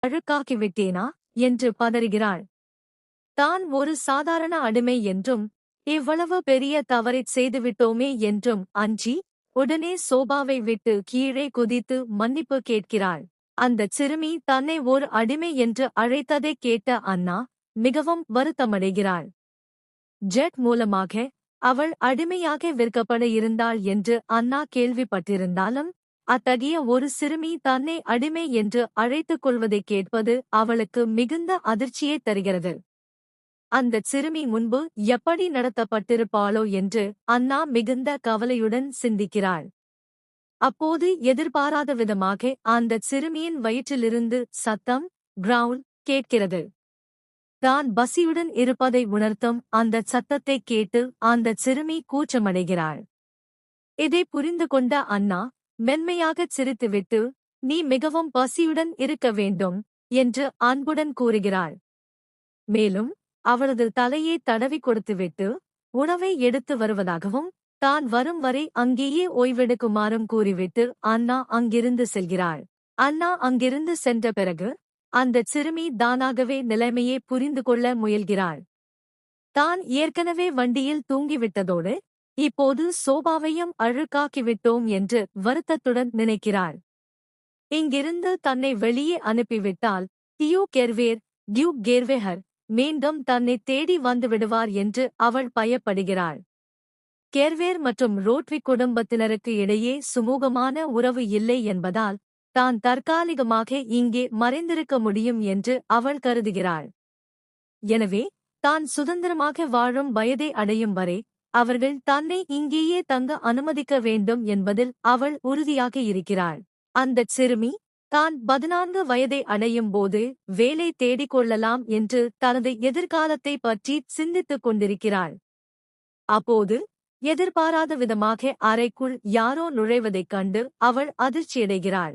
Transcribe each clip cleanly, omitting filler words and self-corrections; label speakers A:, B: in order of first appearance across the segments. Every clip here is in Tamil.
A: அழுக்காக்கிவிட்டேனா என்று பதறுகிறாள். தான் ஒரு சாதாரண அடிமை என்றும் இவ்வளவு பெரிய தவறைச் செய்துவிட்டோமே என்றும் அஞ்சி உடனே சோபாவை விட்டு கீழே குதித்து மன்னிப்பு கேட்கிறாள். அந்தச் சிறுமி தன்னை ஒரு அடிமை என்று அழைத்ததைக் கேட்ட அன்னா மிகவும் வருத்தமடைகிறாள். ஜெட் மூலமாக அவள் அடிமையாக விற்கப்பட இருந்தாள் என்று அன்னா கேள்விப்பட்டிருந்தாலும் அத்தகைய ஒரு சிறுமி தன்னை அடிமை என்று அழைத்துக் கொள்வதைக் கேட்பது அவளுக்கு மிகுந்த அதிர்ச்சியை தருகிறது. அந்தச் சிறுமி முன்பு எப்படி நடத்தப்பட்டிருப்பாளோ என்று அன்னா மிகுந்த கவலையுடன் சிந்திக்கிறாள். அப்போது எதிர்பாராத விதமாக அந்தச் சிறுமியின் வயிற்றிலிருந்து சத்தம் கிரவுல் கேட்கிறது. தான் பசியுடன் இருப்பதை உணர்த்தும் அந்தச் சத்தத்தைக் கேட்டு அந்தச் சிறுமி கூச்சமடைகிறாள். இதை புரிந்து கொண்ட அன்னா மென்மையாகச் சிரித்துவிட்டு, நீ மிகவும் பசியுடன் இருக்க வேண்டும் என்று அன்புடன் கூறுகிறாள். மேலும் அவளது தலையை தடவி கொடுத்துவிட்டு உணவை எடுத்து வருவதாகவும் தான் வரும் வரை அங்கேயே ஓய்வெடுக்குமாறும் கூறிவிட்டு அன்னா அங்கிருந்து செல்கிறாள். அன்னா அங்கிருந்து சென்ற பிறகு அந்தச் சிறுமி தானாகவே நிலைமையை புரிந்து கொள்ள முயல்கிறாள். தான் ஏற்கனவே வண்டியில் தூங்கிவிட்டதோடு இப்போது சோபாவையும் அழுக்காக்கிவிட்டோம் என்று வருத்தத்துடன் நினைக்கிறாள். இங்கிருந்து தன்னை வெளியே அனுப்பிவிட்டால் தியோ கெர்வேர் டியூக் கெர்வேஹர் மீண்டும் தன்னை தேடி வந்துவிடுவார் என்று அவள் பயப்படுகிறாள். கெர்வேர் மற்றும் ரோட்விக் குடும்பத்தினருக்கு இடையே சுமூகமான உறவு இல்லை என்பதால் தான் தற்காலிகமாக இங்கே மறைந்திருக்க முடியும் என்று அவள் கருதுகிறாள். எனவே தான் சுதந்திரமாக வாழும் வயதை அடையும் வரை அவர்கள் தன்னை இங்கேயே தங்க அனுமதிக்க வேண்டும் என்பதில் அவள் உறுதியாக இருக்கிறாள். அந்தச் சிறுமி தான் 14 வயதை அடையும் போது வேலை தேடிக் கொள்ளலாம் என்று தனது எதிர்காலத்தை பற்றி சிந்தித்துக் கொண்டிருக்கிறாள். அப்போது எதிர்பாராத விதமாக அறைக்குள் யாரோ நுழைவதைக் கண்டு அவள் அதிர்ச்சியடைகிறாள்.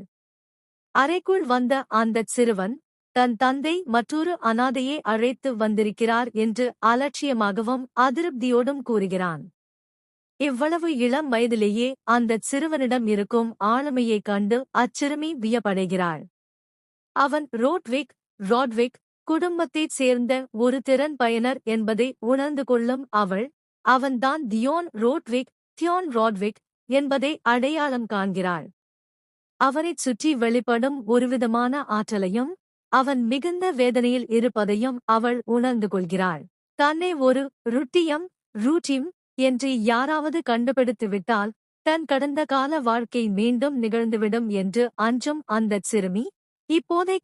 A: அறைக்குள் வந்த அந்தச் சிறுவன் தன் தந்தை மற்றொரு அனாதையை அழைத்து வந்திருக்கிறார் என்று அலட்சியமாகவும் அதிருப்தியோடும் கூறுகிறான். இவ்வளவு இளம் வயதிலேயே அந்தச் சிறுவனிடம் இருக்கும் ஆளுமையைக் கண்டு அச்சிறுமி வியப்படைகிறாள். அவன் ராட்விக் குடும்பத்தைச் சேர்ந்த ஒரு திறன் பயனர் என்பதை உணர்ந்து கொள்ளும் அவள், அவன்தான் தியோன் ராட்விக் என்பதை அடையாளம் காண்கிறாள். அவனைச் சுற்றி வெளிப்படும் ஒருவிதமான ஆற்றலையும் அவன் மிகுந்த வேதனையில் இருப்பதையும் அவள் உணர்ந்து கொள்கிறாள். தன்னை ஒரு ரூட்டிம் என்று யாராவது கண்டுபிடித்துவிட்டால் தன் கடந்த கால வாழ்க்கை மீண்டும் நிகழ்ந்துவிடும் என்று அஞ்சும் அந்தச் சிறுமி இப்போதை